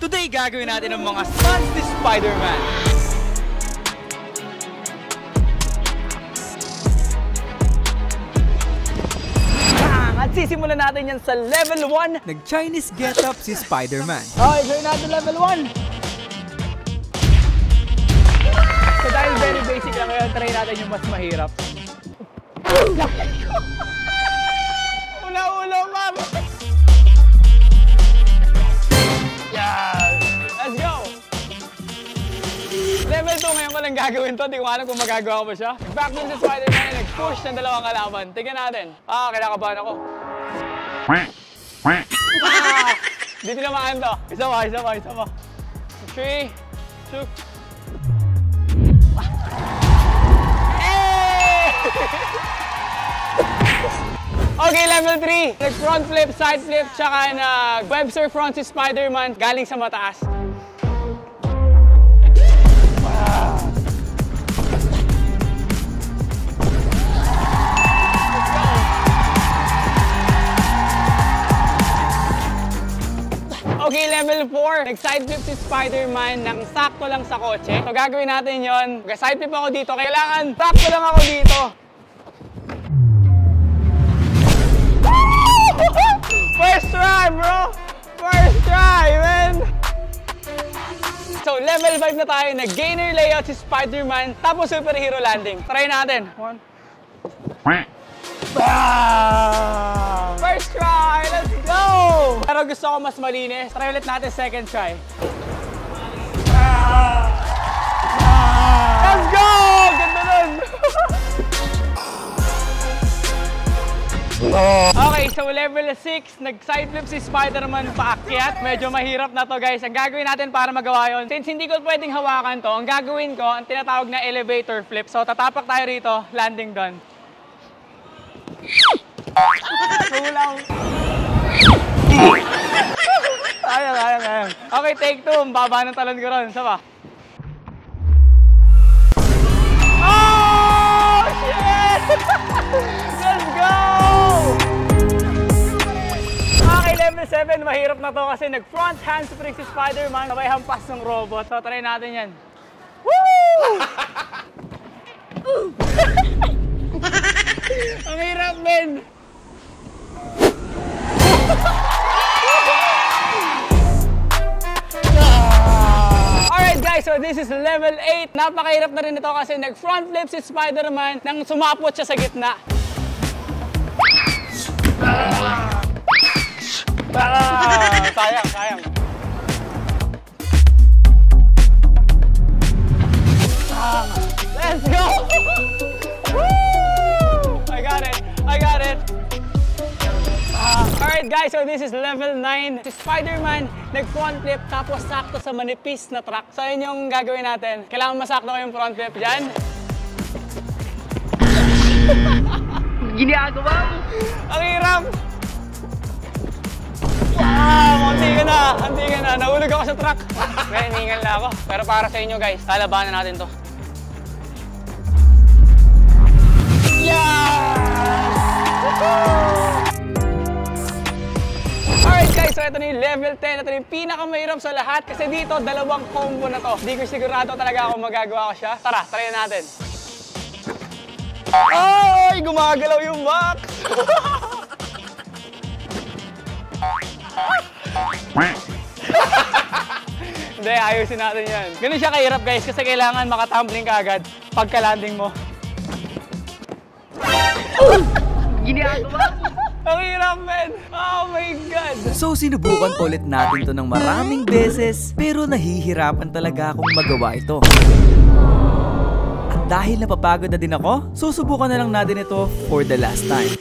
Today, gagawin natin ang mga stunts ni Spider-Man. At sisimulan natin yan sa level 1. Nag-Chinese get-up si Spider-Man. Okay, join natin level 1. So dahil very basic lang, kaya try natin yung mas mahirap. Ula-ula, ma'am! Yes! Let's go! Level 2 ngayon ko lang gagawin to. Di ko alam kung magagawa ko ba siya. Backman si Spider-Man, nag-push ng dalawang kalaban. Tingnan natin. Kinakabahan ako. Di tinamaan to. Isa pa. 3, 2. Okay, level 3. Nag-front flip, side flip, tsaka nag-Webster front si Spider-Man galing sa mataas. Okay, level 4. Nag-side flip si Spider-Man nang sakto lang sa kotse. So gagawin natin yon. Mag-side flip ako dito. Kailangan sakto lang ako dito. First try, bro! First try, man! So, level 5 na tayo. Nag-gainer layout si Spider-Man, tapos superhero landing. Try natin. 1. First try! Let's go! Pero gusto ko mas malinis. Try ulit natin second try. Let's go! Ganda nun! Okay, so level 6, nag-side flip si Spider-Man paakyat. Medyo mahirap na to, guys. Ang gagawin natin para magawa yun, since hindi ko pwedeng hawakan to, ang gagawin ko, ang tinatawag na elevator flip. So tatapak tayo rito, landing doon. Kulang. Sayang. Okay, take 2. Baba ng talon ko ron. Saba. Oh, shit! Let's go! Okay, level 7. Mahirap na to kasi nag-front handspring si Spider-Man. Sabay hampas ng robot. So, try natin yan. Woo! Ang hirap, men! Alright guys, so this is level 8. Napakahirap na rin ito kasi nag-front flip si Spider-Man nang sumapot siya sa gitna. Sayang. Let's go! Woo! I got it. Alright guys, so this is level 9. Si Spider-Man nag-front flip tapos sakto sa manipis na truck. So yun yung gagawin natin. Kailangan masakto ko yung front flip dyan. Ginagawa mo! Ang hirap! Konti ka na. Nahulog ako sa truck. May hiningal na ako. Pero para sa inyo guys, lalabanan natin to. Yes! Alright guys, so ito na yung level 10. Ito na yung pinakamahirap sa lahat kasi dito, dalawang combo na to. Hindi ko sigurado talaga kung magagawa ko siya. Tara, try natin. Ay! Gumagalaw yung box! Hindi, ayusin natin yan. Ganun siya kahirap guys kasi kailangan makatumbling ka agad pagka-landing mo. Ginagawa mo! Ang hirap, man! Oh my God! So sinubukan ulit natin to ng maraming beses pero nahihirapan talaga akong magawa ito. At dahil napapagod na din ako, susubukan na lang natin ito for the last time.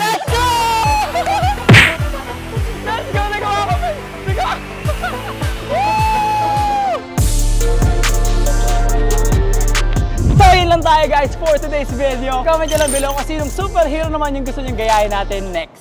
Let's go! Let's go! Nagawa ko, man! So yun lang tayo guys for today's video. Comment nyo lang below kung sinong superhero naman yung gusto nyong gayahin natin next.